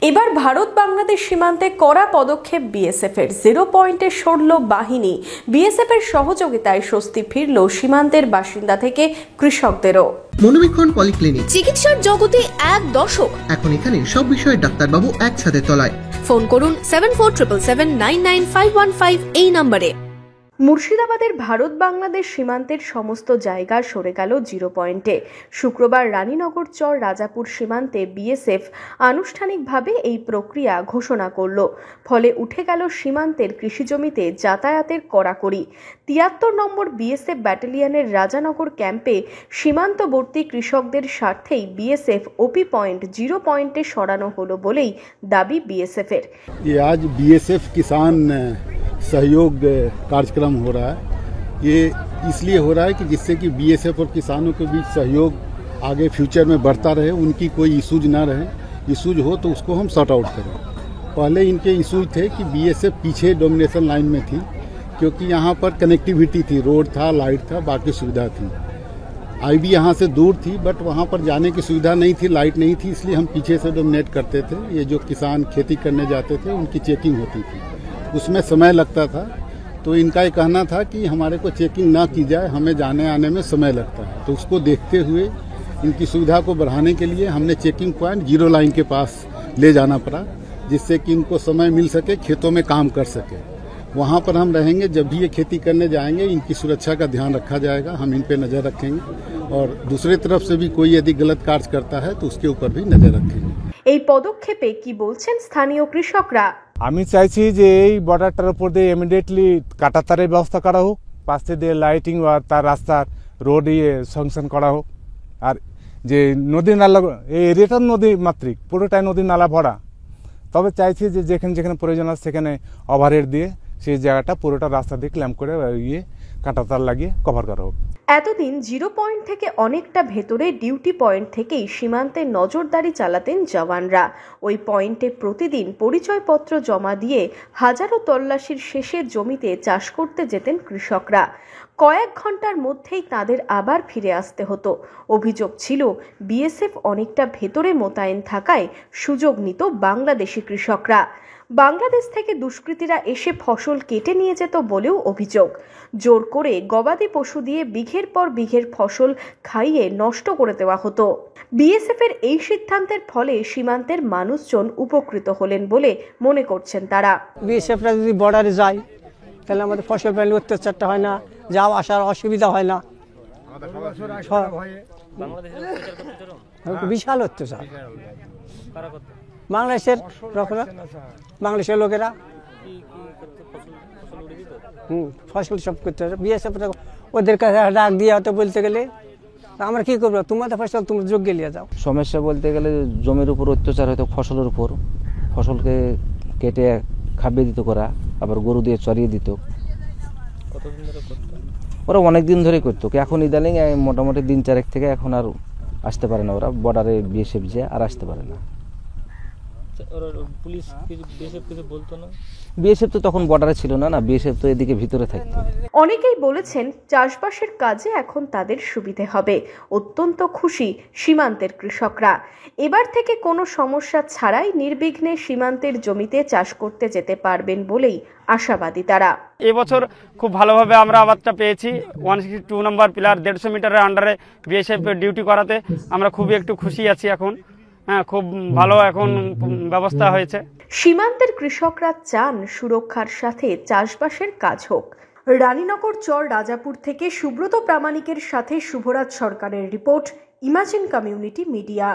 এবার ভারত বাংলাদেশ সীমান্তে কড়া পদক্ষেপ বিএসএফ এর। 0 পয়েন্টে সরল বাহিনী। বিএসএফ এর সহযোগিতায় স্বস্তি ফিরল সীমান্তের বাসিন্দা থেকে কৃষকদেরও। মনোবীক্ষণ পলিক্লিনিক, চিকিৎসার জগতে এক দশক। এখন এখানে সব বিষয়ে ডাক্তারবাবু একসাথে তলায়। ফোন করুন 7477999515 এই নম্বরে। মুর্শিদাবাদের ভারত বাংলাদেশ সীমান্তের সমস্ত জায়গা সরে গেল 0 পয়েন্টে। শুক্রবার রানীনগর চর রাজাপুর সীমান্তে বিএসএফ আনুষ্ঠানিকভাবে এই প্রক্রিয়া ঘোষণা করল। ফলে উঠে গেল সীমান্তের কৃষিজমিতে যাতায়াতের কড়াকড়ি। 73 নম্বর বিএসএফ ব্যাটালিয়নের রাজানগর ক্যাম্পে সীমান্তবর্তী কৃষকদের স্বার্থেই বিএসএফ ওপি পয়েন্ট 0 পয়েন্টে সরানো হলো বলেই দাবি বিএসএফ এর। আজ বিএসএফ किसान सहयोग कार्यक्रम हो रहा है। ये इसलिए हो रहा है कि जिससे कि बीएसएफ और किसानों के बीच सहयोग आगे फ्यूचर में बढ़ता रहे, उनकी कोई इशूज ना रहे। इशूज हो तो उसको हम सॉर्ट आउट करें। पहले इनके इशूज थे कि बीएसएफ पीछे डोमिनेशन लाइन में थी, क्योंकि यहाँ पर कनेक्टिविटी थी, रोड था, लाइट था, बाकी सुविधा थी। आईबी यहाँ से दूर थी, बट वहाँ पर जाने की सुविधा नहीं थी, लाइट नहीं थी, इसलिए हम पीछे से डोमिनेट करते थे। ये जो किसान खेती करने जाते थे उनकी चेकिंग होती थी, उसमें समय लगता था। तो इनका ये कहना था कि हमारे को चेकिंग ना की जाए, हमें जाने आने में समय लगता है। तो उसको देखते हुए इनकी सुविधा को बढ़ाने के लिए हमने चेकिंग पॉइंट 0 लाइन के पास ले जाना पड़ा, जिससे कि इनको समय मिल सके, खेतों में काम कर सके। वहाँ पर हम रहेंगे, जब भी ये खेती करने जाएंगे इनकी सुरक्षा का ध्यान रखा जाएगा, हम इन पे नज़र रखेंगे। और दूसरी तरफ से भी कोई यदि गलत कार्य करता है तो उसके ऊपर भी नज़र रखेंगे। এই পদক্ষেপে কি বলছেন স্থানীয় কৃষকরা? আমি চাইছি যে এই বর্ডারটার উপর দিয়ে ইমিডিয়েটলি কাঁটাতারের ব্যবস্থা করা হোক, পাশে দিয়ে লাইটিং আর তার রাস্তার রোড সংশোধন করা হোক। আর যে নদী নালা, এই এরিয়াটা নদী মাতৃক, পুরোটাই নদী নালা ভরা। তবে চাইছি যে যেখানে যেখানে প্রয়োজন আছে সেখানে ওভারহেড দিয়ে সেই জায়গাটা পুরোটা রাস্তা দিয়ে ক্ল্যাম্প করে কাঁটাতার লাগিয়ে কভার করা হোক। এতদিন 0 পয়েন্ট থেকে অনেকটা ভেতরে ডিউটি পয়েন্ট থেকেই সীমান্তে নজরদারি চালাতেন জওয়ানরা। ওই পয়েন্টে প্রতিদিন পরিচয়পত্র জমা দিয়ে হাজারো তল্লাশির শেষে জমিতে চাষ করতে যেতেন কৃষকরা। কয়েক ঘন্টার মধ্যেই তাদের আবার ফিরে আসতে হতো। অভিযোগ ছিল বিএসএফ অনেকটা ভেতরে মোতায়েন থাকায় সুযোগ নিত বাংলাদেশি কৃষকরা। বাংলাদেশ থেকে দুষ্কৃতীরা এসে ফসল কেটে নিয়ে যেত বলেও অভিযোগ। জোর করে গবাদি পশু দিয়ে বিঘের পর বিঘের ফসল খাইয়ে নষ্ট করে দেওয়া হতো। বিএসএফ এর এই সিদ্ধান্তের ফলে সীমান্তের মানুষজন উপকৃত হলেন বলে মনে করছেন তারা। বিএসএফরা যদি বর্ডারে যায় তাহলে আমাদের ফসল পাইলে অত্যাচারটা হয় না, যাওয়া আসার অসুবিধা হয় না। বিশাল অত্যাচার বাংলাদেশের লোকেরা ফসল সব করতে হবে। বিএসএফ ওদের কাছে ডাক দিয়ে হয়তো বলতে গেলে আমরা কি করবো, তোমাদের ফসল তুমি যোগ্য নিয়ে যাও। সমস্যা বলতে গেলে জমির উপর অত্যাচার হয়তো ফসলের উপর, ফসলকে কেটে খাবিয়ে দিত করা, আবার গরু দিয়ে চড়িয়ে দিত। ওরা অনেক দিন ধরে করতো, এখন ইদানিং মোটামুটি দিন 4 থেকে এখন আর আসতে পারে না। ওরা বর্ডারে বিএসএফ যে আর আসতে পারে না। বিএসএফ তো তখন বর্ডারে ছিল না, বিএসএফ তো এদিকে ভিতরে থাকতো। অনেকেই বলেছেন চাষবাসের কাজে এখন তাদের সুবিধে হবে। অত্যন্ত খুশি সীমান্তের কৃষকরা। এবার থেকে কোনো সমস্যা ছাড়াই নির্বিঘ্নে সীমান্তের জমিতে চাষ করতে যেতে পারবেন বলেই আশাবাদী তারা। এবছর খুব ভালোভাবে আমরা আবাদটা পেয়েছি। 162 নম্বর পিলার 150 মিটারের আন্ডারে বিএসএফ ডিউটি করাতে আমরা খুবই একটু খুশি আছি এখন। হ্যাঁ, খুব ভালো এখন ব্যবস্থা হয়েছে। সীমান্তের কৃষকরা চান সুরক্ষার সাথে চাষবাসের কাজ হোক। রানীনগর চর রাজাপুর থেকে সুব্রত প্রামাণিকের সাথে শুভরাজ সরকারের রিপোর্ট, ইমাজিন কমিউনিটি মিডিয়া।